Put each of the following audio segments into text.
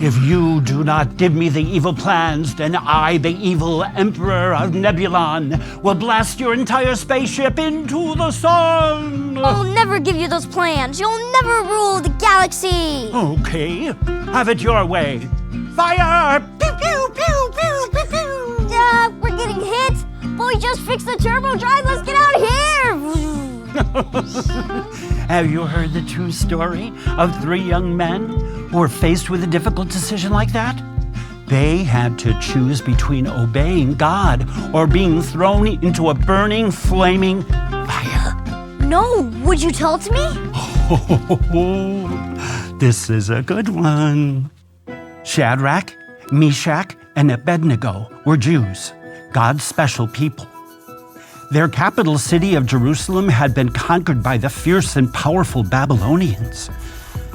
If you do not give me the evil plans, then I, the evil Emperor of Nebulon, will blast your entire spaceship into the sun! I'll never give you those plans. You'll never rule the galaxy! Okay, have it your way. Fire! Pew, pew, pew, pew, pew, pew! We're getting hit! But we just fixed the turbo drive! Let's get out of here! Have you heard the true story of 3 young men who were faced with a difficult decision like that? They had to choose between obeying God or being thrown into a burning, flaming fire. No, would you tell it to me? This is a good one. Shadrach, Meshach, and Abednego were Jews, God's special people. Their capital city of Jerusalem had been conquered by the fierce and powerful Babylonians.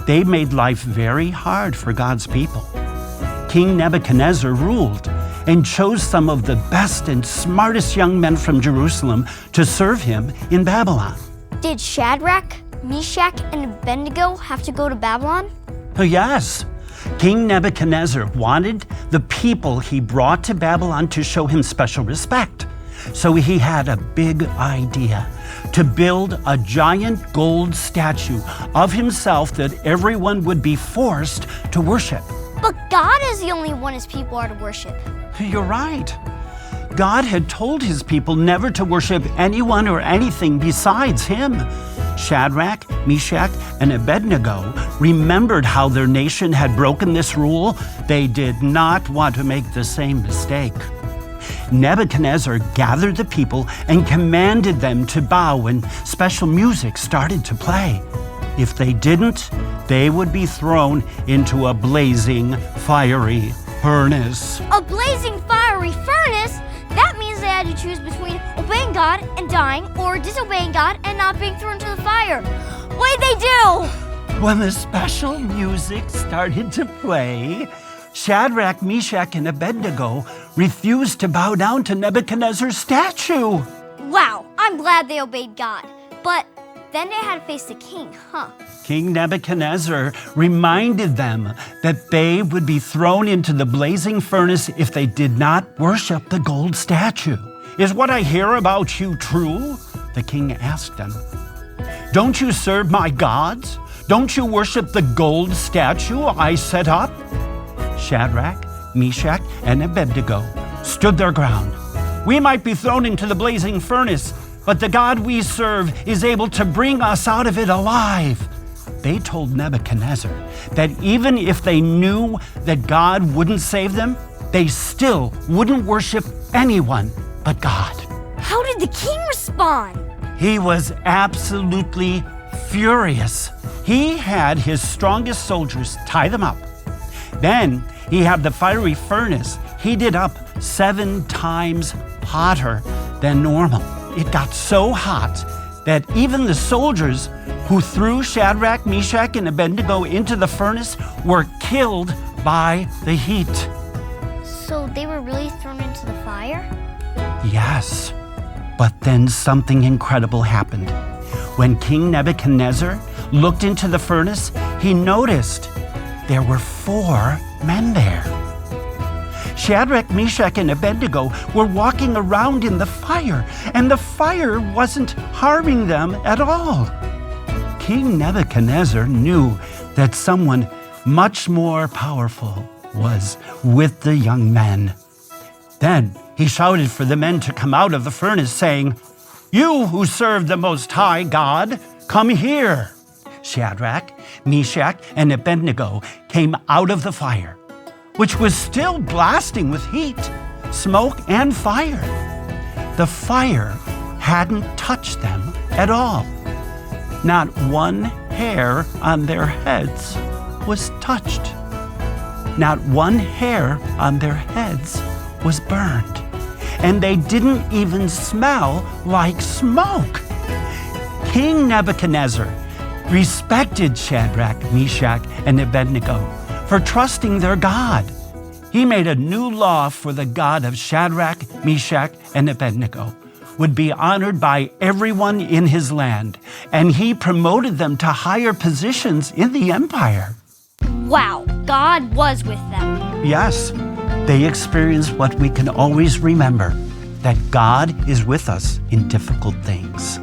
They made life very hard for God's people. King Nebuchadnezzar ruled and chose some of the best and smartest young men from Jerusalem to serve him in Babylon. Did Shadrach, Meshach, and Abednego have to go to Babylon? Yes. King Nebuchadnezzar wanted the people he brought to Babylon to show him special respect. So he had a big idea to build a giant gold statue of himself that everyone would be forced to worship. But God is the only one his people are to worship. You're right. God had told his people never to worship anyone or anything besides him. Shadrach, Meshach, and Abednego remembered how their nation had broken this rule. They did not want to make the same mistake. Nebuchadnezzar gathered the people and commanded them to bow when special music started to play. If they didn't, they would be thrown into a blazing, fiery furnace. A blazing, fiery furnace? That means they had to choose between obeying God and dying or disobeying God and not being thrown into the fire. What did they do? When the special music started to play, Shadrach, Meshach, and Abednego refused to bow down to Nebuchadnezzar's statue. Wow, I'm glad they obeyed God. But then they had to face the king, huh? King Nebuchadnezzar reminded them that they would be thrown into the blazing furnace if they did not worship the gold statue. Is what I hear about you true? The king asked them. Don't you serve my gods? Don't you worship the gold statue I set up? Shadrach, Meshach, and Abednego stood their ground. We might be thrown into the blazing furnace, but the God we serve is able to bring us out of it alive. They told Nebuchadnezzar that even if they knew that God wouldn't save them, they still wouldn't worship anyone but God. How did the king respond? He was absolutely furious. He had his strongest soldiers tie them up. Then he had the fiery furnace heated up 7 times hotter than normal. It got so hot that even the soldiers who threw Shadrach, Meshach, and Abednego into the furnace were killed by the heat. So they were really thrown into the fire? Yes, but then something incredible happened. When King Nebuchadnezzar looked into the furnace, he noticed there were 4 men there. Shadrach, Meshach, and Abednego were walking around in the fire, and the fire wasn't harming them at all. King Nebuchadnezzar knew that someone much more powerful was with the young men. Then he shouted for the men to come out of the furnace, saying, "You who serve the Most High God, come here." Shadrach, Meshach, and Abednego came out of the fire, which was still blasting with heat, smoke, and fire. The fire hadn't touched them at all. Not one hair on their heads was touched. Not one hair on their heads was burned. And they didn't even smell like smoke. King Nebuchadnezzar respected Shadrach, Meshach, and Abednego for trusting their God. He made a new law for the God of Shadrach, Meshach, and Abednego would be honored by everyone in his land, and he promoted them to higher positions in the empire. Wow, God was with them. Yes, they experienced what we can always remember, that God is with us in difficult things.